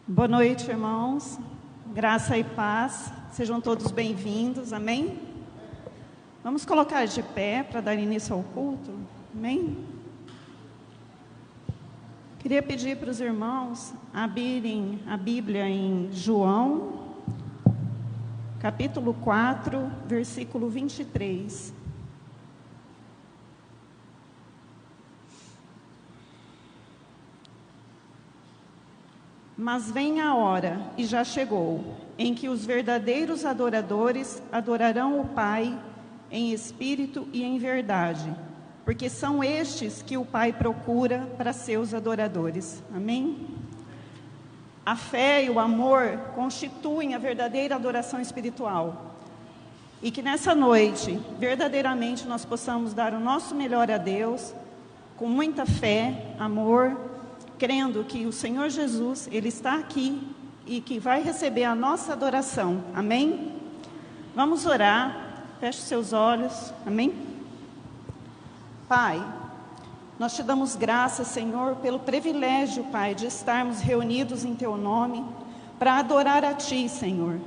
Boa noite, irmãos. Graça e paz. Sejam todos bem-vindos. Amém? Vamos colocar de pé para dar início ao culto. Amém? Queria pedir para os irmãos abrirem a Bíblia em João, capítulo 4, versículo 23. Mas vem a hora, e já chegou, em que os verdadeiros adoradores adorarão o Pai em espírito e em verdade, porque são estes que o Pai procura para seus adoradores. Amém? A fé e o amor constituem a verdadeira adoração espiritual. E que nessa noite, verdadeiramente, nós possamos dar o nosso melhor a Deus, com muita fé, amor, crendo que o Senhor Jesus, Ele está aqui e que vai receber a nossa adoração. Amém? Vamos orar. Feche seus olhos. Amém? Pai, nós te damos graças, Senhor, pelo privilégio, Pai, de estarmos reunidos em Teu nome para adorar a Ti, Senhor.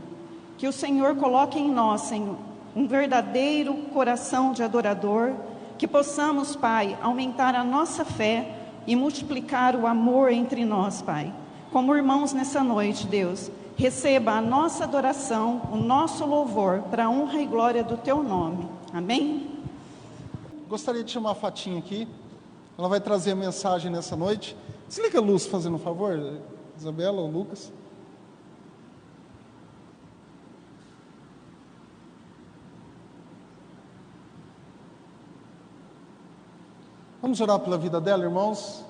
Que o Senhor coloque em nós, Senhor, um verdadeiro coração de adorador, que possamos, Pai, aumentar a nossa fé e multiplicar o amor entre nós, Pai. Como irmãos nessa noite, Deus, receba a nossa adoração, o nosso louvor, para a honra e glória do Teu nome. Amém? Gostaria de chamar a Fatinha aqui. Ela vai trazer a mensagem nessa noite. Desliga a luz, fazendo um favor, Isabela ou Lucas. Vamos orar pela vida dela, irmãos?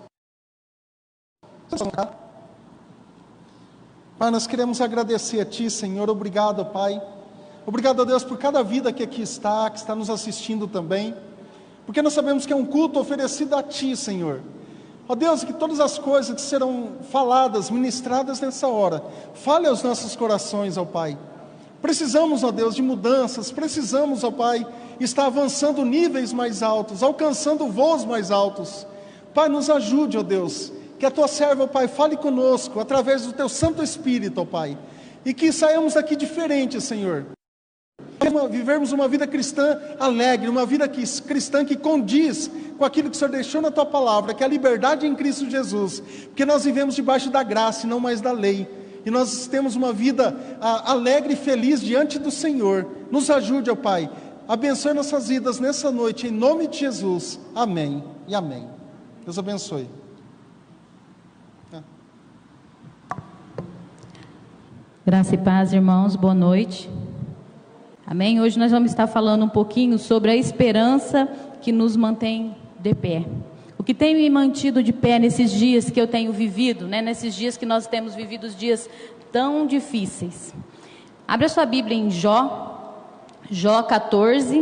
Pai, nós queremos agradecer a Ti, Senhor. Obrigado, Pai. Obrigado a Deus por cada vida que aqui está, que está nos assistindo também. Porque nós sabemos que é um culto oferecido a Ti, Senhor. Ó Deus, que todas as coisas que serão faladas, ministradas nessa hora, fale aos nossos corações, ó Pai. Precisamos, ó Deus, de mudanças. Precisamos, ó Pai, estar avançando níveis mais altos, alcançando voos mais altos. Pai, nos ajude, ó Deus. Que a Tua serva, ó Pai, fale conosco através do Teu Santo Espírito, ó Pai. E que saiamos daqui diferentes, Senhor. Vivermos uma vida cristã alegre, uma vida cristã que condiz com aquilo que o Senhor deixou na Tua palavra, que é a liberdade em Cristo Jesus. Porque nós vivemos debaixo da graça e não mais da lei. E nós temos uma vida alegre e feliz diante do Senhor. Nos ajude, ó Pai. Abençoe nossas vidas nessa noite, em nome de Jesus. Amém e amém. Deus abençoe. Graça e paz, irmãos, boa noite. Amém? Hoje nós vamos estar falando um pouquinho sobre a esperança que nos mantém de pé. O que tem me mantido de pé nesses dias que eu tenho vivido, nesses dias que nós temos vivido, os dias tão difíceis. Abra sua Bíblia em Jó 14.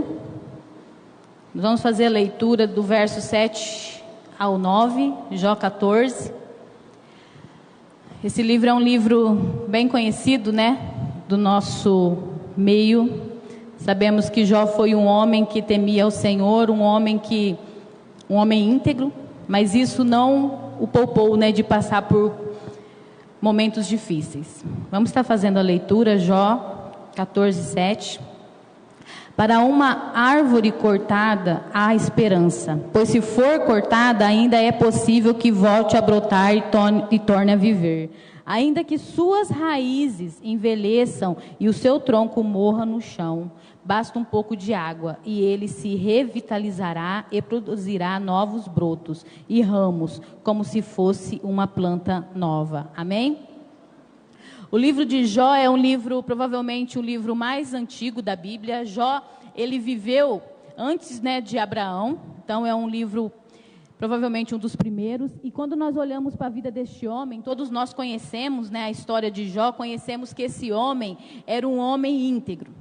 Nós vamos fazer a leitura do verso 7 ao 9, Jó 14. Esse livro é um livro bem conhecido, do nosso meio. Sabemos que Jó foi um homem que temia ao Senhor, um homem íntegro, mas isso não o poupou, de passar por momentos difíceis. Vamos estar fazendo a leitura, Jó 14, 7. Para uma árvore cortada há esperança, pois se for cortada ainda é possível que volte a brotar e torne a viver. Ainda que suas raízes envelheçam e o seu tronco morra no chão, basta um pouco de água e ele se revitalizará e produzirá novos brotos e ramos, como se fosse uma planta nova. Amém? O livro de Jó é provavelmente o livro mais antigo da Bíblia. Jó, ele viveu antes, de Abraão, então é um livro provavelmente um dos primeiros. E quando nós olhamos para a vida deste homem, todos nós conhecemos, a história de Jó, conhecemos que esse homem era um homem íntegro.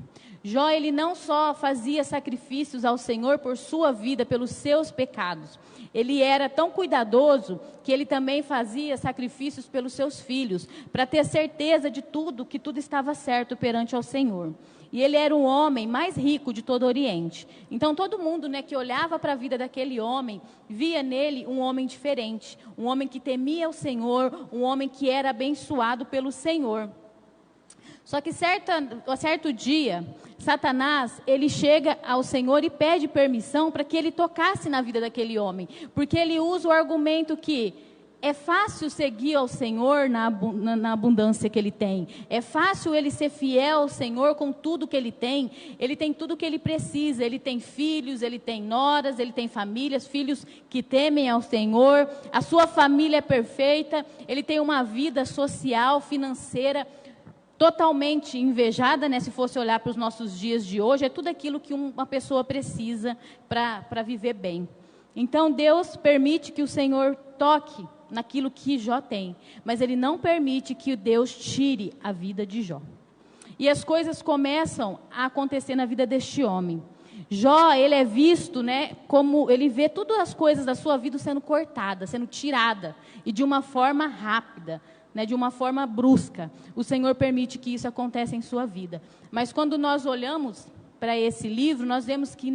Jó, ele não só fazia sacrifícios ao Senhor por sua vida, pelos seus pecados, Ele era tão cuidadoso que ele também fazia sacrifícios pelos seus filhos, para ter certeza de tudo, que tudo estava certo perante ao Senhor. E ele era o homem mais rico de todo o Oriente. Então todo mundo, né, que olhava para a vida daquele homem, via nele um homem diferente, um homem que temia o Senhor, um homem que era abençoado pelo Senhor. Só que certo dia, Satanás, ele chega ao Senhor e pede permissão para que ele tocasse na vida daquele homem. Porque ele usa o argumento que é fácil seguir ao Senhor na abundância que ele tem. É fácil ele ser fiel ao Senhor com tudo que ele tem. Ele tem tudo que ele precisa. Ele tem filhos, ele tem noras, ele tem famílias, filhos que temem ao Senhor. A sua família é perfeita. Ele tem uma vida social, financeira totalmente invejada, né? Se fosse olhar para os nossos dias de hoje, é tudo aquilo que uma pessoa precisa para viver bem. Então Deus permite que o Senhor toque naquilo que Jó tem, mas Ele não permite que Deus tire a vida de Jó. E as coisas começam a acontecer na vida deste homem. Jó, ele é visto, né, como ele vê todas as coisas da sua vida sendo cortada, sendo tirada, e de uma forma rápida, né, de uma forma brusca. O Senhor permite que isso aconteça em sua vida. Mas quando nós olhamos para esse livro, nós vemos que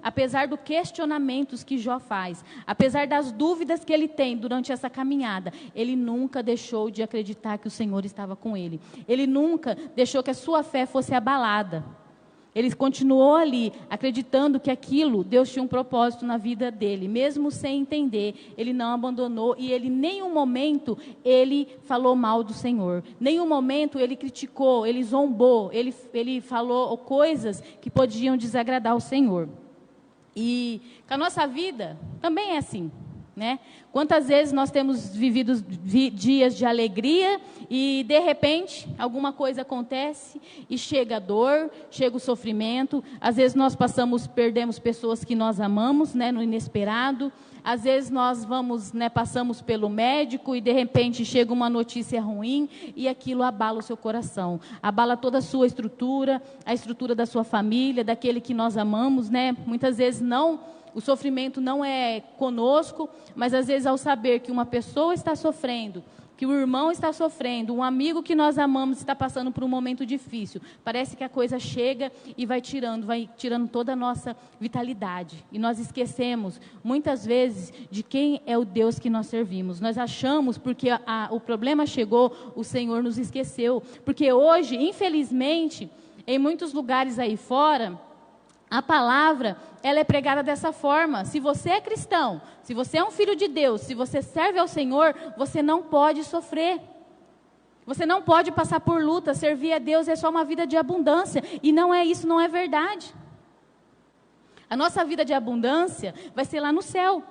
apesar dos questionamentos que Jó faz, apesar das dúvidas que ele tem durante essa caminhada, ele nunca deixou de acreditar que o Senhor estava com ele. Ele nunca deixou que a sua fé fosse abalada. Ele continuou ali, acreditando que aquilo, Deus tinha um propósito na vida dele. Mesmo sem entender, ele não abandonou e ele, em nenhum momento, ele falou mal do Senhor. Em nenhum momento ele criticou, ele zombou, ele falou coisas que podiam desagradar o Senhor. E com a nossa vida também é assim, né? Quantas vezes nós temos vivido dias de alegria e de repente alguma coisa acontece e chega a dor, chega o sofrimento. Às vezes nós perdemos pessoas que nós amamos, né, no inesperado. Às vezes nós passamos pelo médico e de repente chega uma notícia ruim e aquilo abala o seu coração, abala toda a sua estrutura, a estrutura da sua família, daquele que nós amamos, né? Muitas vezes o sofrimento não é conosco, mas às vezes ao saber que uma pessoa está sofrendo, que o irmão está sofrendo, um amigo que nós amamos está passando por um momento difícil, parece que a coisa chega e vai tirando toda a nossa vitalidade. E nós esquecemos, muitas vezes, de quem é o Deus que nós servimos. Nós achamos, porque o problema chegou, o Senhor nos esqueceu. Porque hoje, infelizmente, em muitos lugares aí fora, a palavra, ela é pregada dessa forma. Se você é cristão, se você é um filho de Deus, se você serve ao Senhor, você não pode sofrer. Você não pode passar por luta. Servir a Deus é só uma vida de abundância. E não é isso, não é verdade. A nossa vida de abundância vai ser lá no céu.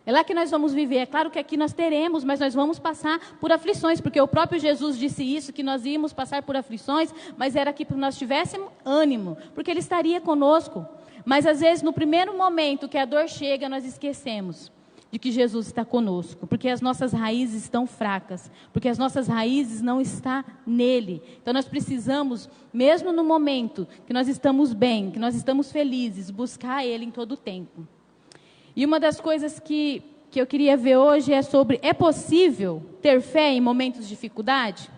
É lá que nós vamos viver. É claro que aqui nós teremos, mas nós vamos passar por aflições, porque o próprio Jesus disse isso, que nós íamos passar por aflições, mas era que nós tivéssemos ânimo, porque Ele estaria conosco. Mas às vezes no primeiro momento que a dor chega, nós esquecemos de que Jesus está conosco, porque as nossas raízes estão fracas, porque as nossas raízes não estão nele. Então nós precisamos, mesmo no momento que nós estamos bem, que nós estamos felizes, buscar Ele em todo o tempo. E uma das coisas que eu queria ver hoje é sobre: é possível ter fé em momentos de dificuldade?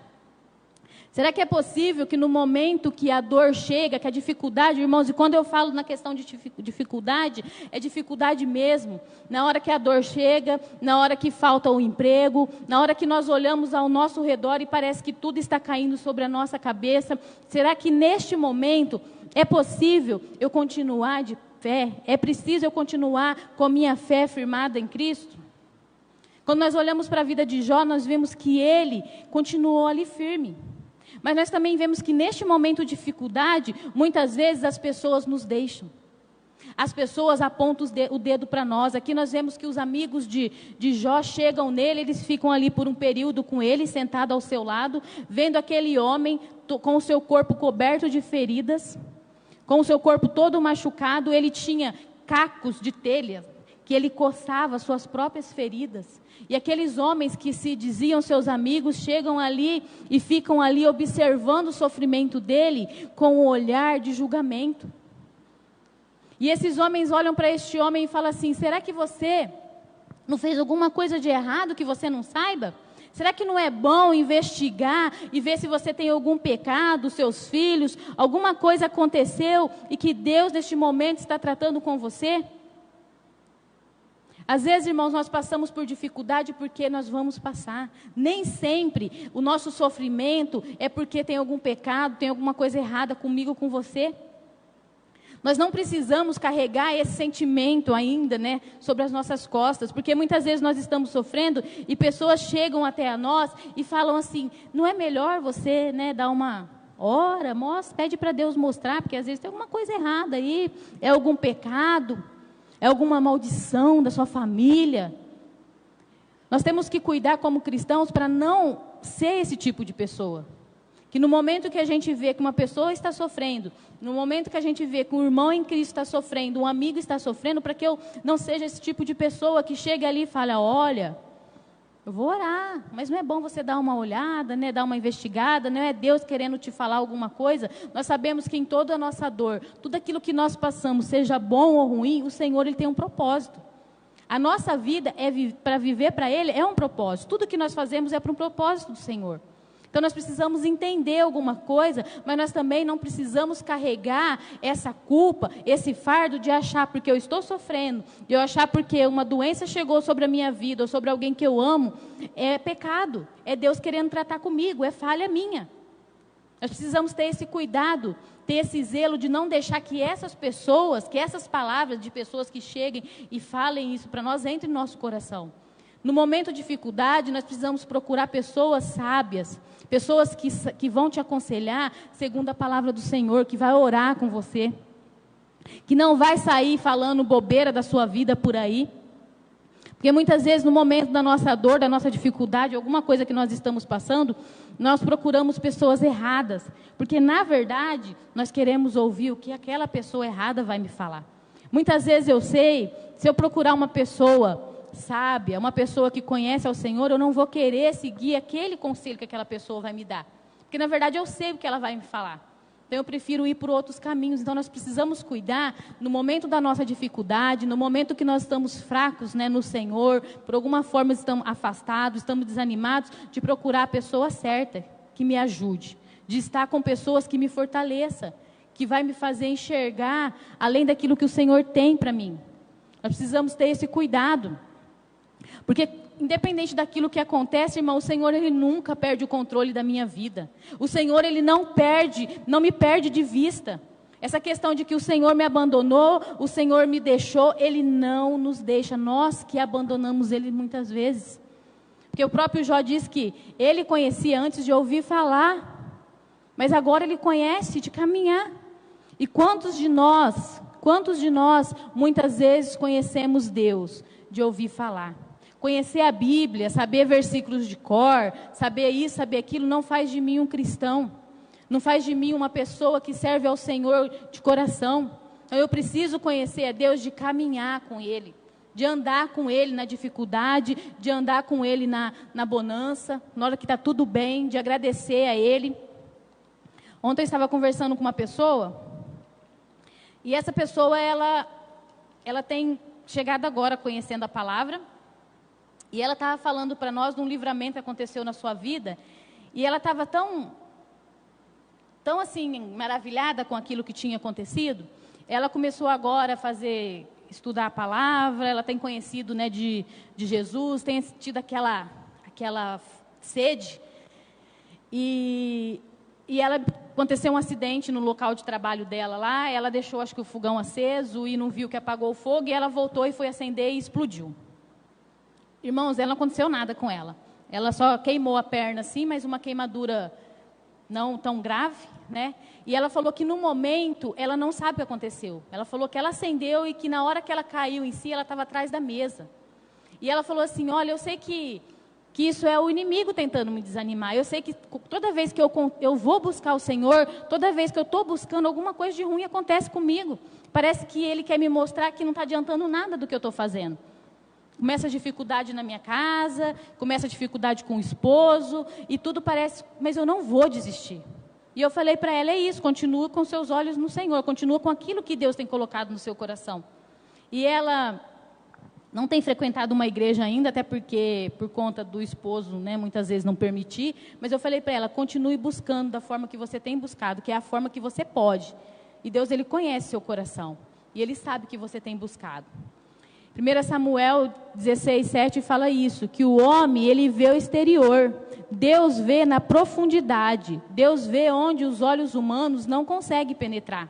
Será que é possível que no momento que a dor chega, que a dificuldade, irmãos, e quando eu falo na questão de dificuldade, é dificuldade mesmo. Na hora que a dor chega, na hora que falta o emprego, na hora que nós olhamos ao nosso redor e parece que tudo está caindo sobre a nossa cabeça, será que neste momento é possível eu continuar de fé? É preciso eu continuar com a minha fé firmada em Cristo? Quando nós olhamos para a vida de Jó, nós vemos que ele continuou ali firme. Mas nós também vemos que neste momento de dificuldade, muitas vezes as pessoas nos deixam. As pessoas apontam o dedo para nós. Aqui nós vemos que os amigos de Jó chegam nele, eles ficam ali por um período com ele, sentado ao seu lado, vendo aquele homem com o seu corpo coberto de feridas, com o seu corpo todo machucado. Ele tinha cacos de telha, que ele coçava as suas próprias feridas. E aqueles homens que se diziam seus amigos, chegam ali e ficam ali observando o sofrimento dele com um olhar de julgamento. E esses homens olham para este homem e falam assim: será que você Não fez alguma coisa de errado que você não saiba? Será que não é bom investigar e ver se você tem algum pecado, seus filhos, alguma coisa aconteceu e que Deus neste momento está tratando com você? Às vezes, irmãos, nós passamos por dificuldade porque nós vamos passar. Nem sempre o nosso sofrimento é porque tem algum pecado, tem alguma coisa errada comigo ou com você. Nós não precisamos carregar esse sentimento ainda, né, sobre as nossas costas, porque muitas vezes nós estamos sofrendo e pessoas chegam até a nós e falam assim, não é melhor você, né, dar uma hora, mostra, pede para Deus mostrar, porque às vezes tem alguma coisa errada aí, é algum pecado, é alguma maldição da sua família. Nós temos que cuidar como cristãos para não ser esse tipo de pessoa. Que no momento que a gente vê que uma pessoa está sofrendo, no momento que a gente vê que um irmão em Cristo está sofrendo, um amigo está sofrendo, para que eu não seja esse tipo de pessoa que chega ali e fala, olha, eu vou orar, mas não é bom você dar uma olhada, né, dar uma investigada, não é Deus querendo te falar alguma coisa. Nós sabemos que em toda a nossa dor, tudo aquilo que nós passamos, seja bom ou ruim, o Senhor ele tem um propósito. A nossa vida é para viver para Ele é um propósito. Tudo que nós fazemos é para um propósito do Senhor. Então nós precisamos entender alguma coisa, mas nós também não precisamos carregar essa culpa, esse fardo de achar porque eu estou sofrendo, de eu achar porque uma doença chegou sobre a minha vida ou sobre alguém que eu amo, é pecado, é Deus querendo tratar comigo, é falha minha. Nós precisamos ter esse cuidado, ter esse zelo de não deixar que essas pessoas, que essas palavras de pessoas que cheguem e falem isso para nós, entrem no nosso coração. No momento de dificuldade, nós precisamos procurar pessoas sábias, pessoas que vão te aconselhar segundo a palavra do Senhor, que vai orar com você, que não vai sair falando bobeira da sua vida por aí. Porque muitas vezes no momento da nossa dor, da nossa dificuldade, alguma coisa que nós estamos passando, nós procuramos pessoas erradas. Porque na verdade, nós queremos ouvir o que aquela pessoa errada vai me falar. Muitas vezes eu sei, se eu procurar uma pessoa sábia, uma pessoa que conhece ao Senhor, eu não vou querer seguir aquele conselho que aquela pessoa vai me dar. Porque na verdade eu sei o que ela vai me falar. Então eu prefiro ir por outros caminhos. Então nós precisamos cuidar, no momento da nossa dificuldade, no momento que nós estamos fracos, né, no Senhor, por alguma forma estamos afastados, estamos desanimados, de procurar a pessoa certa, que me ajude, de estar com pessoas que me fortaleçam, que vai me fazer enxergar além daquilo que o Senhor tem para mim. Nós precisamos ter esse cuidado. Porque independente daquilo que acontece, irmão, o Senhor ele nunca perde o controle da minha vida. O Senhor ele não me perde de vista. Essa questão de que o Senhor me abandonou, o Senhor me deixou, Ele não nos deixa. Nós que abandonamos Ele muitas vezes. Porque o próprio Jó diz que Ele conhecia antes de ouvir falar, mas agora Ele conhece de caminhar. E quantos de nós muitas vezes conhecemos Deus de ouvir falar? Conhecer a Bíblia, saber versículos de cor, saber isso, saber aquilo, não faz de mim um cristão. Não faz de mim uma pessoa que serve ao Senhor de coração. Então eu preciso conhecer a Deus, de caminhar com Ele, de andar com Ele na dificuldade, de andar com Ele na bonança, na hora que está tudo bem, de agradecer a Ele. Ontem eu estava conversando com uma pessoa, e essa pessoa, ela tem chegado agora conhecendo a palavra, e ela estava falando para nós de um livramento que aconteceu na sua vida, e ela estava tão assim, maravilhada com aquilo que tinha acontecido. Ela começou agora a estudar a palavra, ela tem conhecido, né, de Jesus, tem tido aquela sede, e ela aconteceu um acidente no local de trabalho dela lá, ela deixou, acho que o fogão aceso, e não viu que apagou o fogo, e ela voltou e foi acender e explodiu. Irmãos, não aconteceu nada com ela. Ela só queimou a perna assim, mas uma queimadura não tão grave, né? E ela falou que no momento, ela não sabe o que aconteceu. Ela falou que ela acendeu e que na hora que ela caiu em si, ela estava atrás da mesa. E ela falou assim, olha, eu sei que isso é o inimigo tentando me desanimar. Eu sei que toda vez que eu vou buscar o Senhor, toda vez que eu estou buscando, alguma coisa de ruim acontece comigo. Parece que Ele quer me mostrar que não está adiantando nada do que eu estou fazendo. Começa a dificuldade na minha casa, começa a dificuldade com o esposo, e tudo parece, mas eu não vou desistir. E eu falei para ela, é isso, continua com seus olhos no Senhor, continua com aquilo que Deus tem colocado no seu coração. E ela não tem frequentado uma igreja ainda, até porque, por conta do esposo, né, muitas vezes não permitir, mas eu falei para ela, continue buscando da forma que você tem buscado, que é a forma que você pode. E Deus, Ele conhece seu coração, e Ele sabe que você tem buscado. 1 Samuel 16:7 fala isso, que o homem, ele vê o exterior, Deus vê na profundidade, Deus vê onde os olhos humanos não conseguem penetrar.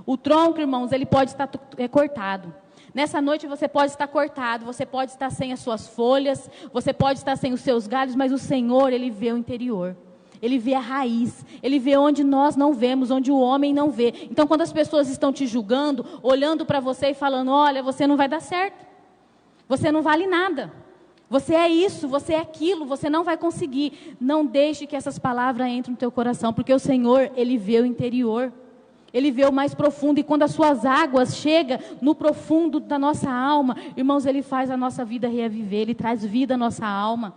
O tronco, irmãos, ele pode estar cortado. Nessa noite você pode estar cortado, você pode estar sem as suas folhas, você pode estar sem os seus galhos, mas o Senhor, Ele vê o interior. Ele vê a raiz, Ele vê onde nós não vemos, onde o homem não vê. Então, quando as pessoas estão te julgando, olhando para você e falando, olha, você não vai dar certo, você não vale nada, você é isso, você é aquilo, você não vai conseguir. Não deixe que essas palavras entrem no teu coração, porque o Senhor, Ele vê o interior, Ele vê o mais profundo, e quando as suas águas chegam no profundo da nossa alma, irmãos, Ele faz a nossa vida reaviver, Ele traz vida à nossa alma.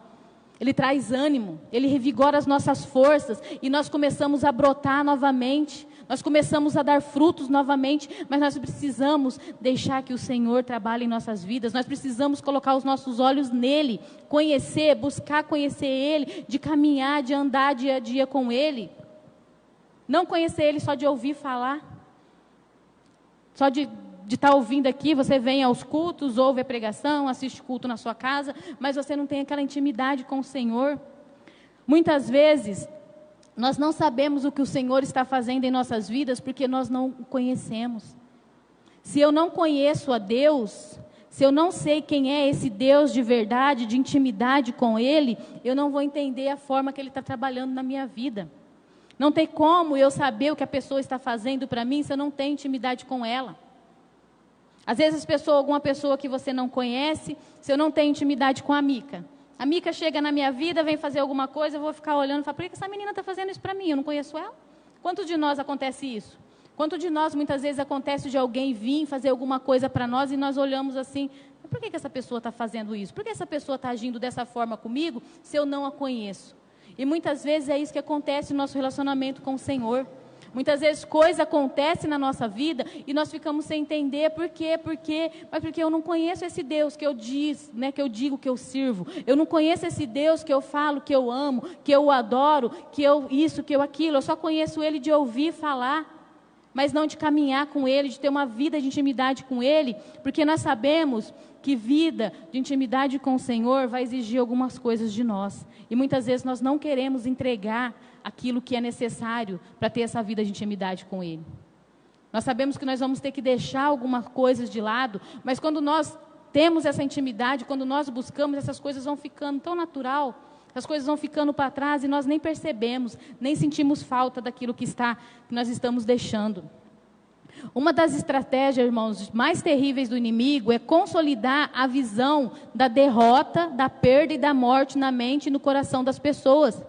Ele traz ânimo, Ele revigora as nossas forças, e nós começamos a brotar novamente, nós começamos a dar frutos novamente, mas nós precisamos deixar que o Senhor trabalhe em nossas vidas, nós precisamos colocar os nossos olhos nele, conhecer, buscar conhecer Ele, de caminhar, de andar dia a dia com Ele, não conhecer Ele só de ouvir falar, só de estar ouvindo aqui, você vem aos cultos, ouve a pregação, assiste culto na sua casa, mas você não tem aquela intimidade com o Senhor. Muitas vezes, nós não sabemos o que o Senhor está fazendo em nossas vidas, porque nós não o conhecemos. Se eu não conheço a Deus, se eu não sei quem é esse Deus de verdade, de intimidade com Ele, eu não vou entender a forma que Ele está trabalhando na minha vida. Não tem como eu saber o que a pessoa está fazendo para mim, se eu não tenho intimidade com ela. Às vezes alguma pessoa que você não conhece, se eu não tenho intimidade com a Mica chega na minha vida, vem fazer alguma coisa, eu vou ficar olhando e falar, por que essa menina está fazendo isso para mim? Eu não conheço ela? Quantos de nós acontece isso? Quantos de nós muitas vezes acontece de alguém vir fazer alguma coisa para nós e nós olhamos assim, por que essa pessoa está fazendo isso? Por que essa pessoa está agindo dessa forma comigo se eu não a conheço? E muitas vezes é isso que acontece no nosso relacionamento com o Senhor. Muitas vezes coisa acontece na nossa vida e nós ficamos sem entender por quê, mas porque eu não conheço esse Deus que eu digo que eu sirvo. Eu não conheço esse Deus que eu falo, que eu amo, que eu adoro, que eu isso, que eu aquilo. Eu só conheço Ele de ouvir falar, mas não de caminhar com Ele, de ter uma vida de intimidade com Ele, porque nós sabemos que vida de intimidade com o Senhor vai exigir algumas coisas de nós. E muitas vezes nós não queremos entregar aquilo que é necessário para ter essa vida de intimidade com Ele. Nós sabemos que nós vamos ter que deixar algumas coisas de lado, mas quando nós temos essa intimidade, quando nós buscamos, essas coisas vão ficando tão natural, as coisas vão ficando para trás e nós nem percebemos, nem sentimos falta daquilo que nós estamos deixando. Uma das estratégias, irmãos, mais terríveis do inimigo é consolidar a visão da derrota, da perda e da morte na mente e no coração das pessoas.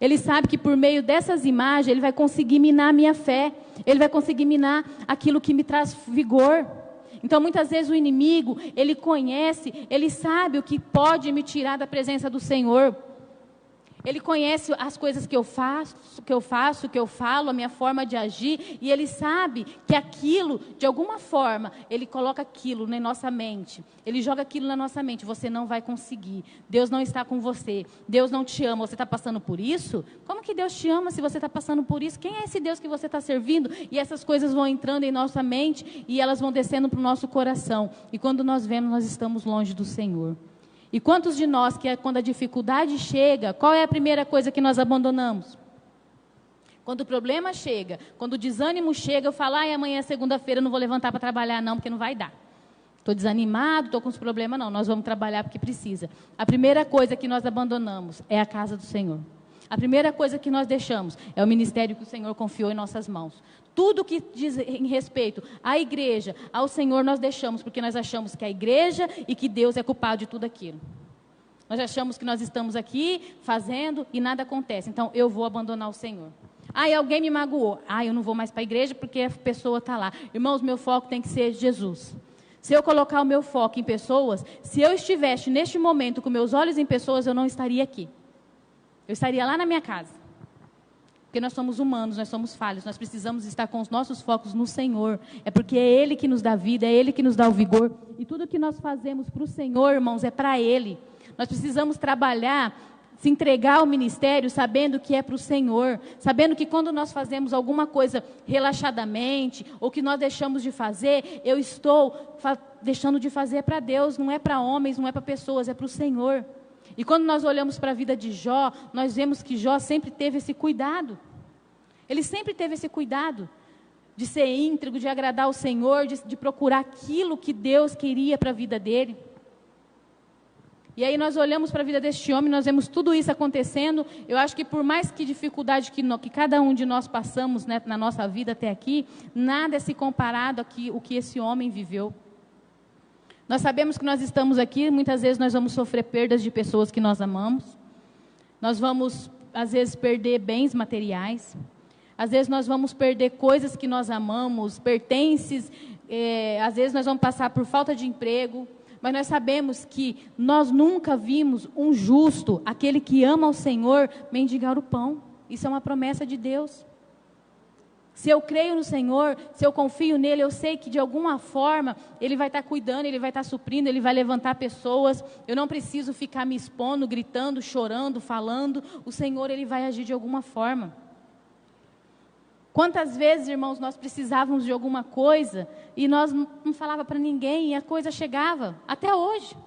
Ele sabe que por meio dessas imagens, ele vai conseguir minar a minha fé. Ele vai conseguir minar aquilo que me traz vigor. Então, muitas vezes o inimigo, ele conhece, ele sabe o que pode me tirar da presença do Senhor. Ele conhece as coisas que eu faço, que eu falo, a minha forma de agir, e ele sabe que aquilo, de alguma forma, ele coloca aquilo na nossa mente. Ele joga aquilo na nossa mente. Você não vai conseguir. Deus não está com você. Deus não te ama. Você está passando por isso? Como que Deus te ama se você está passando por isso? Quem é esse Deus que você está servindo? E essas coisas vão entrando em nossa mente e elas vão descendo para o nosso coração. E quando nós vemos, nós estamos longe do Senhor. E quantos de nós, que quando a dificuldade chega, qual é a primeira coisa que nós abandonamos? Quando o problema chega, quando o desânimo chega, eu falo, amanhã é segunda-feira, eu não vou levantar para trabalhar não, porque não vai dar. Estou desanimado, estou com os problemas, não, nós vamos trabalhar porque precisa. A primeira coisa que nós abandonamos é a casa do Senhor. A primeira coisa que nós deixamos é o ministério que o Senhor confiou em nossas mãos. Tudo que diz em respeito à igreja, ao Senhor, nós deixamos, porque nós achamos que a igreja e que Deus é culpado de tudo aquilo. Nós achamos que nós estamos aqui fazendo e nada acontece. Então, eu vou abandonar o Senhor. Alguém me magoou. Eu não vou mais para a igreja porque a pessoa está lá. Irmãos, meu foco tem que ser Jesus. Se eu colocar o meu foco em pessoas, se eu estivesse neste momento com meus olhos em pessoas, eu não estaria aqui. Eu estaria lá na minha casa. Porque nós somos humanos, nós somos falhos, nós precisamos estar com os nossos focos no Senhor. É porque é Ele que nos dá vida, é Ele que nos dá o vigor. E tudo que nós fazemos para o Senhor, irmãos, é para Ele. Nós precisamos trabalhar, se entregar ao ministério sabendo que é para o Senhor. Sabendo que quando nós fazemos alguma coisa relaxadamente, ou que nós deixamos de fazer, eu estou deixando de fazer para Deus, não é para homens, não é para pessoas, é para o Senhor. E quando nós olhamos para a vida de Jó, nós vemos que Jó sempre teve esse cuidado. Ele sempre teve esse cuidado de ser íntegro, de agradar ao Senhor, de procurar aquilo que Deus queria para a vida dele. E aí nós olhamos para a vida deste homem, nós vemos tudo isso acontecendo. Eu acho que por mais que dificuldade que cada um de nós passamos, né, na nossa vida até aqui, nada é se comparado ao que esse homem viveu. Nós sabemos que nós estamos aqui, muitas vezes nós vamos sofrer perdas de pessoas que nós amamos. Nós vamos, às vezes, perder bens materiais. Às vezes nós vamos perder coisas que nós amamos, pertences. Às vezes nós vamos passar por falta de emprego. Mas nós sabemos que nós nunca vimos um justo, aquele que ama o Senhor, mendigar o pão. Isso é uma promessa de Deus. Se eu creio no Senhor, se eu confio nele, eu sei que de alguma forma Ele vai estar cuidando, Ele vai estar suprindo, Ele vai levantar pessoas. Eu não preciso ficar me expondo, gritando, chorando, falando. O Senhor, Ele vai agir de alguma forma. Quantas vezes, irmãos, nós precisávamos de alguma coisa e nós não falava para ninguém e a coisa chegava. Até hoje.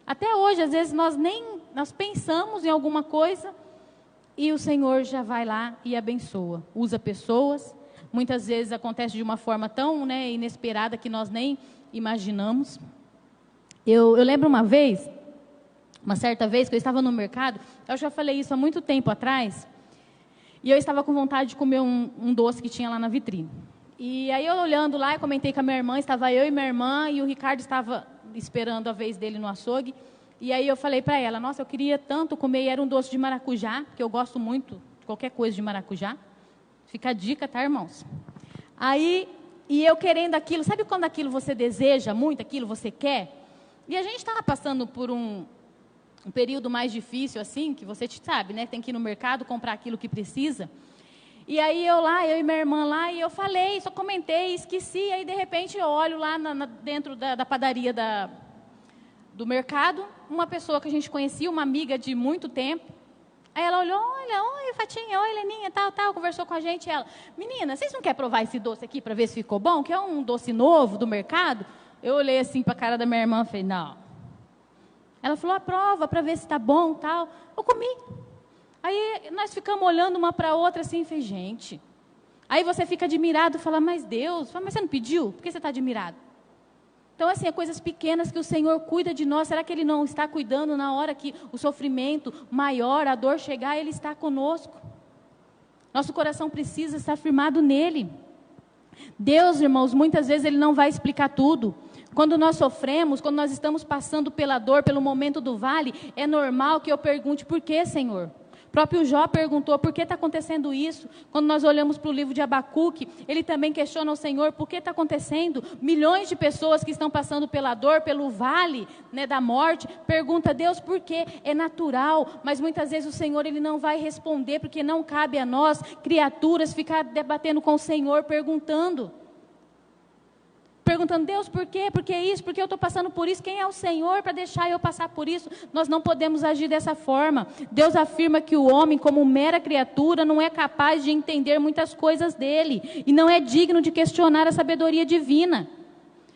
Até hoje, às vezes nós pensamos em alguma coisa e o Senhor já vai lá e abençoa. Usa pessoas. Muitas vezes acontece de uma forma tão, né, inesperada que nós nem imaginamos. Eu lembro uma certa vez que eu estava no mercado, eu já falei isso há muito tempo atrás, e eu estava com vontade de comer um doce que tinha lá na vitrine. E aí eu olhando lá, eu comentei com a minha irmã, estava eu e minha irmã, e o Ricardo estava esperando a vez dele no açougue. E aí eu falei para ela, nossa, eu queria tanto comer, e era um doce de maracujá, que eu gosto muito de qualquer coisa de maracujá. Fica a dica, tá, irmãos? Aí, e eu querendo aquilo, sabe quando aquilo você deseja muito, aquilo você quer? E a gente estava passando por um período mais difícil, assim, que você sabe, né? Tem que ir no mercado, comprar aquilo que precisa. E aí eu e minha irmã lá, e eu falei, só comentei, esqueci, aí de repente eu olho lá dentro da padaria do mercado, uma pessoa que a gente conhecia, uma amiga de muito tempo. Aí ela olhou, oi Fatinha, oi Leninha, tal, conversou com a gente. Ela, menina, vocês não querem provar esse doce aqui para ver se ficou bom? Que é um doce novo do mercado. Eu olhei assim para a cara da minha irmã e falei, não. Ela falou, prova para ver se está bom, tal. Eu comi. Aí nós ficamos olhando uma para a outra assim, e falei, gente. Aí você fica admirado, fala, mas Deus, mas você não pediu? Por que você está admirado? Então, assim, é coisas pequenas que o Senhor cuida de nós. Será que Ele não está cuidando na hora que o sofrimento maior, a dor chegar, Ele está conosco? Nosso coração precisa estar firmado nele. Deus, irmãos, muitas vezes Ele não vai explicar tudo. Quando nós sofremos, quando nós estamos passando pela dor, pelo momento do vale, é normal que eu pergunte, por que, Senhor? O próprio Jó perguntou, por que está acontecendo isso? Quando nós olhamos para o livro de Abacuque, ele também questiona o Senhor, por que está acontecendo? Milhões de pessoas que estão passando pela dor, pelo vale, né, da morte, pergunta, Deus, por quê? É natural, mas muitas vezes o Senhor Ele não vai responder, porque não cabe a nós, criaturas, ficar debatendo com o Senhor, perguntando, Deus, por quê? Por que isso? Por que eu estou passando por isso? Quem é o Senhor para deixar eu passar por isso? Nós não podemos agir dessa forma. Deus afirma que o homem, como mera criatura, não é capaz de entender muitas coisas dele. E não é digno de questionar a sabedoria divina.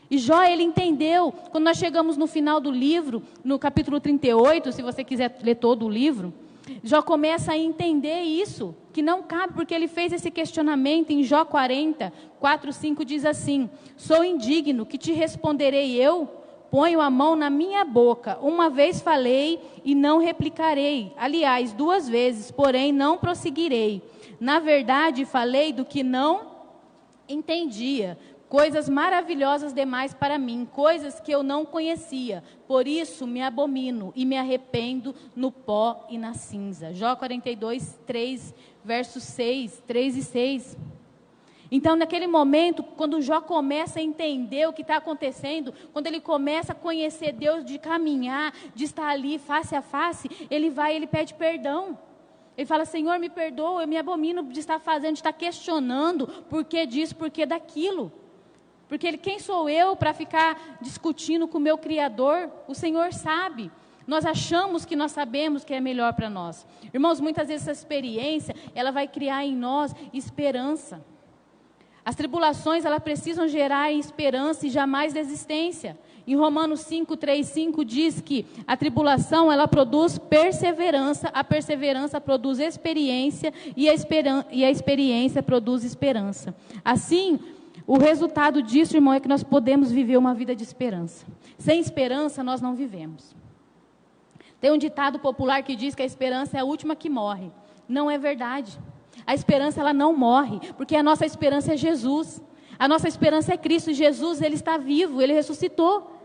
E Jó, ele entendeu. Quando nós chegamos no final do livro, no capítulo 38, se você quiser ler todo o livro, Jó começa a entender isso, que não cabe, porque ele fez esse questionamento em Jó 40, 4, 5, diz assim, sou indigno, que te responderei eu? Ponho a mão na minha boca, uma vez falei e não replicarei, aliás, 2 vezes, porém não prosseguirei. Na verdade, falei do que não entendia, coisas maravilhosas demais para mim, coisas que eu não conhecia. Por isso me abomino e me arrependo no pó e na cinza. Jó 42, 3, versos 6, 3 e 6. Então, naquele momento, quando Jó começa a entender o que está acontecendo, quando ele começa a conhecer Deus, de caminhar, de estar ali face a face, ele pede perdão. Ele fala, Senhor, me perdoa, eu me abomino de estar fazendo, de estar questionando por que disso, por que daquilo. Porque quem sou eu para ficar discutindo com o meu Criador? O Senhor sabe. Nós achamos que nós sabemos que é melhor para nós. Irmãos, muitas vezes essa experiência, ela vai criar em nós esperança. As tribulações, elas precisam gerar esperança e jamais desistência. Em Romanos 5, 3, 5 diz que a tribulação, ela produz perseverança, a perseverança produz experiência e a experiência produz esperança. Assim, o resultado disso, irmão, é que nós podemos viver uma vida de esperança. Sem esperança, nós não vivemos. Tem um ditado popular que diz que a esperança é a última que morre. Não é verdade. A esperança, ela não morre, porque a nossa esperança é Jesus. A nossa esperança é Cristo. Jesus, Ele está vivo, Ele ressuscitou.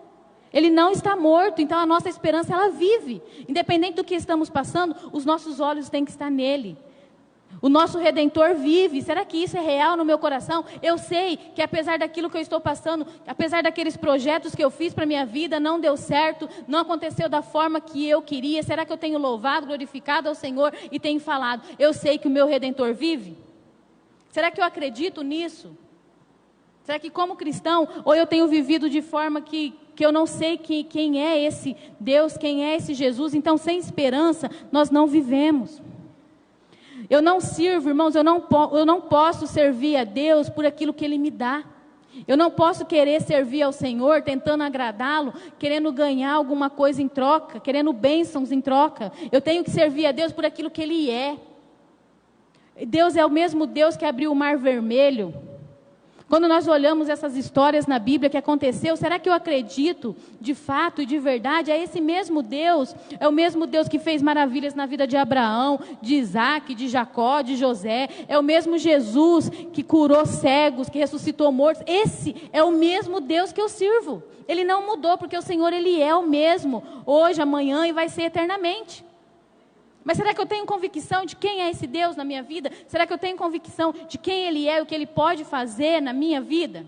Ele não está morto, então a nossa esperança, ela vive. Independente do que estamos passando, os nossos olhos têm que estar nele. O nosso Redentor vive. Será que isso é real no meu coração? Eu sei que apesar daquilo que eu estou passando, apesar daqueles projetos que eu fiz para a minha vida, não deu certo, não aconteceu da forma que eu queria. Será que eu tenho louvado, glorificado ao Senhor e tenho falado, eu sei que o meu Redentor vive? Será que eu acredito nisso? Será que como cristão, ou eu tenho vivido de forma que eu não sei quem é esse Deus, quem é esse Jesus? Então, sem esperança, nós não vivemos. Eu não sirvo, irmãos, eu não posso servir a Deus por aquilo que Ele me dá. Eu não posso querer servir ao Senhor, tentando agradá-lo, querendo ganhar alguma coisa em troca, querendo bênçãos em troca. Eu tenho que servir a Deus por aquilo que Ele é. Deus é o mesmo Deus que abriu o Mar Vermelho. Quando nós olhamos essas histórias na Bíblia que aconteceu, será que eu acredito de fato e de verdade? É esse mesmo Deus, é o mesmo Deus que fez maravilhas na vida de Abraão, de Isaac, de Jacó, de José. É o mesmo Jesus que curou cegos, que ressuscitou mortos. Esse é o mesmo Deus que eu sirvo. Ele não mudou, porque o Senhor, Ele é o mesmo, hoje, amanhã e vai ser eternamente. Mas será que eu tenho convicção de quem é esse Deus na minha vida? Será que eu tenho convicção de quem Ele é e o que Ele pode fazer na minha vida?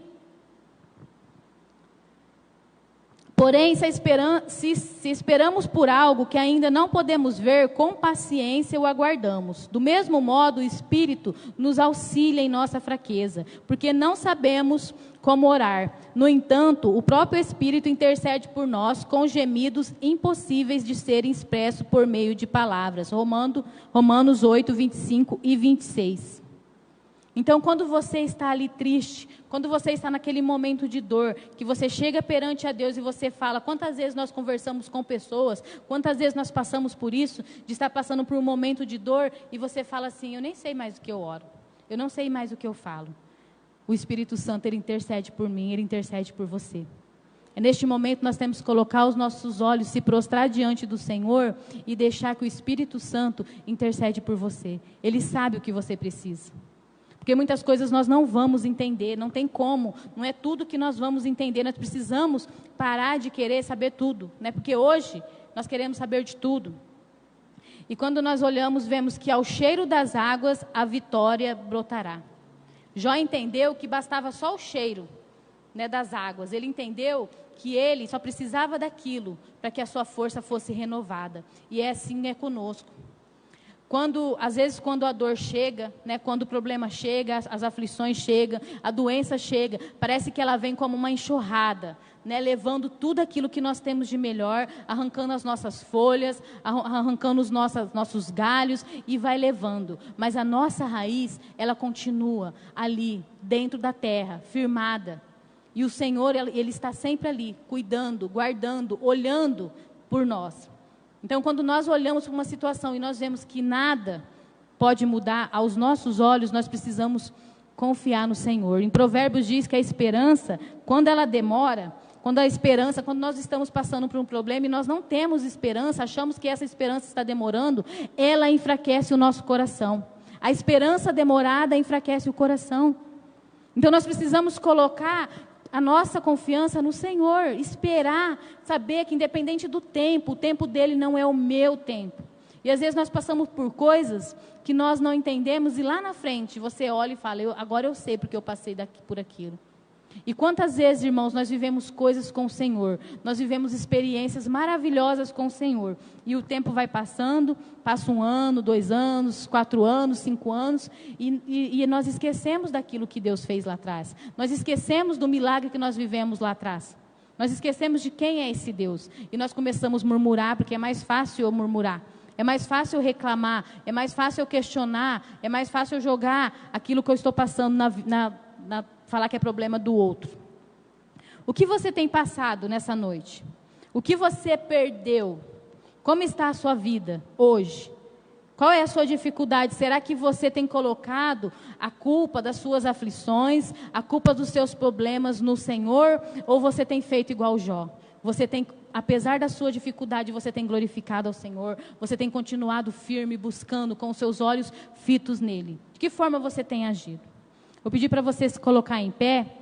Porém, se esperamos por algo que ainda não podemos ver, com paciência o aguardamos. Do mesmo modo, o Espírito nos auxilia em nossa fraqueza, porque não sabemos como orar. No entanto, o próprio Espírito intercede por nós com gemidos impossíveis de serem expressos por meio de palavras. Romanos 8, 25 e 26. Então, quando você está ali triste, quando você está naquele momento de dor, que você chega perante a Deus e você fala, quantas vezes nós conversamos com pessoas, quantas vezes nós passamos por isso, de estar passando por um momento de dor, e você fala assim, eu nem sei mais o que eu oro, eu não sei mais o que eu falo. O Espírito Santo, Ele intercede por mim, Ele intercede por você. É neste momento nós temos que colocar os nossos olhos, se prostrar diante do Senhor e deixar que o Espírito Santo intercede por você. Ele sabe o que você precisa. Porque muitas coisas nós não vamos entender, não tem como, não é tudo que nós vamos entender, nós precisamos parar de querer saber tudo, né? Porque hoje nós queremos saber de tudo. E quando nós olhamos, vemos que ao cheiro das águas a vitória brotará. Jó entendeu que bastava só o cheiro, né, das águas, ele entendeu que ele só precisava daquilo para que a sua força fosse renovada, e assim é conosco. Às vezes quando a dor chega, né, quando o problema chega, as aflições chegam, a doença chega, parece que ela vem como uma enxurrada, né, levando tudo aquilo que nós temos de melhor, arrancando as nossas folhas, arrancando os nossos galhos e vai levando. Mas a nossa raiz, ela continua ali, dentro da terra, firmada. E o Senhor, Ele está sempre ali, cuidando, guardando, olhando por nós. Então, quando nós olhamos para uma situação e nós vemos que nada pode mudar aos nossos olhos, nós precisamos confiar no Senhor. Em Provérbios diz que a esperança, quando ela demora, quando nós estamos passando por um problema e nós não temos esperança, achamos que essa esperança está demorando, ela enfraquece o nosso coração. A esperança demorada enfraquece o coração. Então, nós precisamos colocar a nossa confiança no Senhor, esperar, saber que independente do tempo, o tempo dele não é o meu tempo. E às vezes nós passamos por coisas que nós não entendemos e lá na frente você olha e fala, agora eu sei porque eu passei por aquilo. E quantas vezes, irmãos, nós vivemos coisas com o Senhor, nós vivemos experiências maravilhosas com o Senhor, e o tempo vai passando, passa 1 ano, 2 anos, 4 anos, 5 anos, e nós esquecemos daquilo que Deus fez lá atrás, nós esquecemos do milagre que nós vivemos lá atrás, nós esquecemos de quem é esse Deus, e nós começamos a murmurar, porque é mais fácil eu murmurar, é mais fácil eu reclamar, é mais fácil eu questionar, é mais fácil eu jogar aquilo que eu estou passando falar que é problema do outro. O que você tem passado nessa noite? O que você perdeu? Como está a sua vida hoje? Qual é a sua dificuldade? Será que você tem colocado a culpa das suas aflições, a culpa dos seus problemas no Senhor? Ou você tem feito igual Jó? Você tem, apesar da sua dificuldade, você tem glorificado ao Senhor? Você tem continuado firme, buscando com os seus olhos fitos nele? De que forma você tem agido? Vou pedir para você se colocar em pé.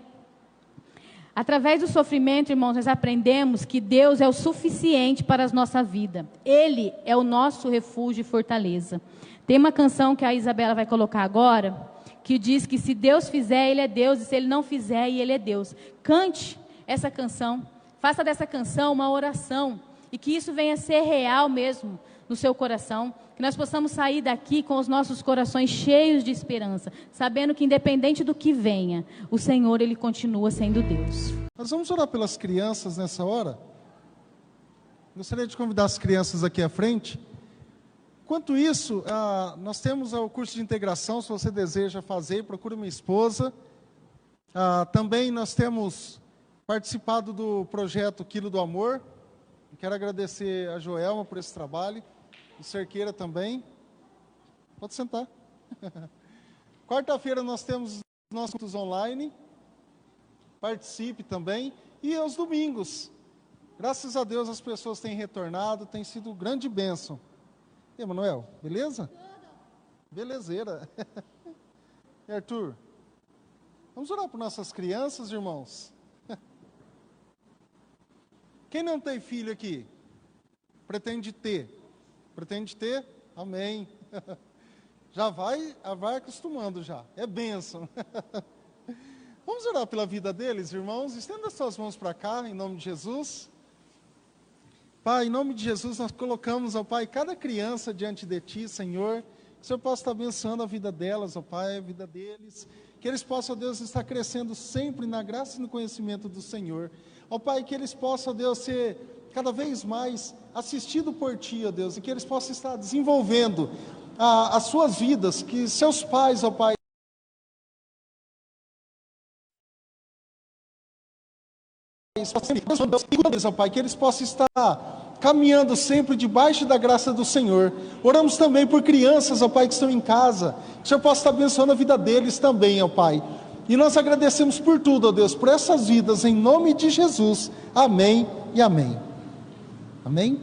Através do sofrimento, irmãos, nós aprendemos que Deus é o suficiente para a nossa vida. Ele é o nosso refúgio e fortaleza. Tem uma canção que a Isabela vai colocar agora, que diz que se Deus fizer, Ele é Deus, e se Ele não fizer, Ele é Deus. Cante essa canção, faça dessa canção uma oração, e que isso venha a ser real mesmo no seu coração, que nós possamos sair daqui com os nossos corações cheios de esperança, sabendo que independente do que venha, o Senhor, Ele continua sendo Deus. Nós vamos orar pelas crianças nessa hora. Gostaria de convidar as crianças aqui à frente. Enquanto isso, nós temos o curso de integração, se você deseja fazer, procure minha esposa. Também nós temos participado do projeto Quilo do Amor. Quero agradecer a Joelma por esse trabalho. O Cerqueira também. Pode sentar. Quarta-feira nós temos nossos cultos online. Participe também. E aos domingos. Graças a Deus as pessoas têm retornado. Tem sido grande bênção. E Emanuel, beleza? Belezeira. E Arthur? Vamos orar por nossas crianças, irmãos. Quem não tem filho aqui? Pretende ter? Pretende ter? Amém. Já vai acostumando já. É bênção. Vamos orar pela vida deles, irmãos? Estenda as suas mãos para cá, em nome de Jesus. Pai, em nome de Jesus, nós colocamos, ó Pai, cada criança diante de Ti, Senhor. Que o Senhor possa estar abençoando a vida delas, ó Pai, a vida deles. Que eles possam, ó Deus, estar crescendo sempre na graça e no conhecimento do Senhor. Ó Pai, que eles possam, ó Deus, ser cada vez mais assistidos por Ti, ó Deus, e que eles possam estar desenvolvendo as suas vidas, que seus pais, ó Pai, ó Pai, que eles possam estar caminhando sempre debaixo da graça do Senhor. Oramos também por crianças, ó Pai, que estão em casa, que o Senhor possa estar abençoando a vida deles também, ó Pai. E nós agradecemos por tudo, ó Deus, por essas vidas, em nome de Jesus. Amém e amém. Amém?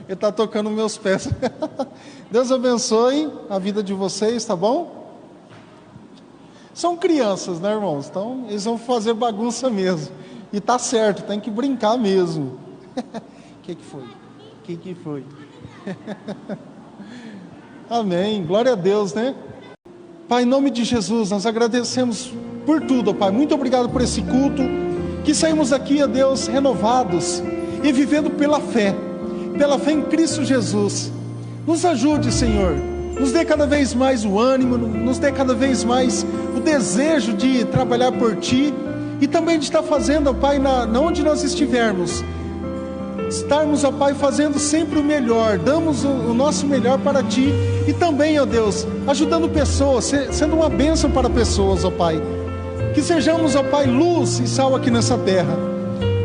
Ele está tocando meus pés. Deus abençoe a vida de vocês, tá bom? São crianças, né, irmãos? Então, eles vão fazer bagunça mesmo. E tá certo, tem que brincar mesmo. O que foi? O que foi? Amém, glória a Deus, né? Pai, em nome de Jesus, nós agradecemos por tudo, ó Pai. Muito obrigado por esse culto. Que saímos aqui, ó Deus, renovados e vivendo pela fé em Cristo Jesus. Nos ajude, Senhor. Nos dê cada vez mais o ânimo, nos dê cada vez mais o desejo de trabalhar por Ti e também de estar fazendo, ó Pai, onde nós estivermos. Estarmos, ó Pai, fazendo sempre o melhor, damos o nosso melhor para Ti e também, ó Deus, ajudando pessoas, sendo uma bênção para pessoas, ó Pai. Que sejamos, ó Pai, luz e sal aqui nessa terra.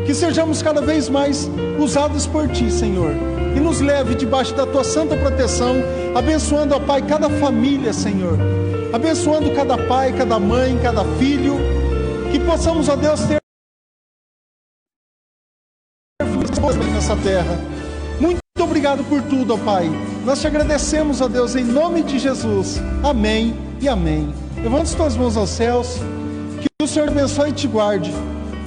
Que sejamos cada vez mais usados por Ti, Senhor. E nos leve debaixo da Tua santa proteção, abençoando, ó Pai, cada família, Senhor. Abençoando cada pai, cada mãe, cada filho. Que possamos, ó Deus, ter nessa terra. Muito obrigado por tudo, ó Pai. Nós Te agradecemos, ó Deus, em nome de Jesus. Amém e amém. Levante as Tuas mãos aos céus. Que o Senhor abençoe e te guarde.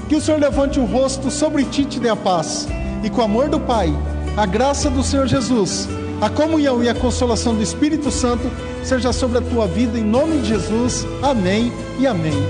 Que o Senhor levante o rosto sobre ti e te dê a paz. E com o amor do Pai, a graça do Senhor Jesus, a comunhão e a consolação do Espírito Santo seja sobre a tua vida, em nome de Jesus. Amém e amém.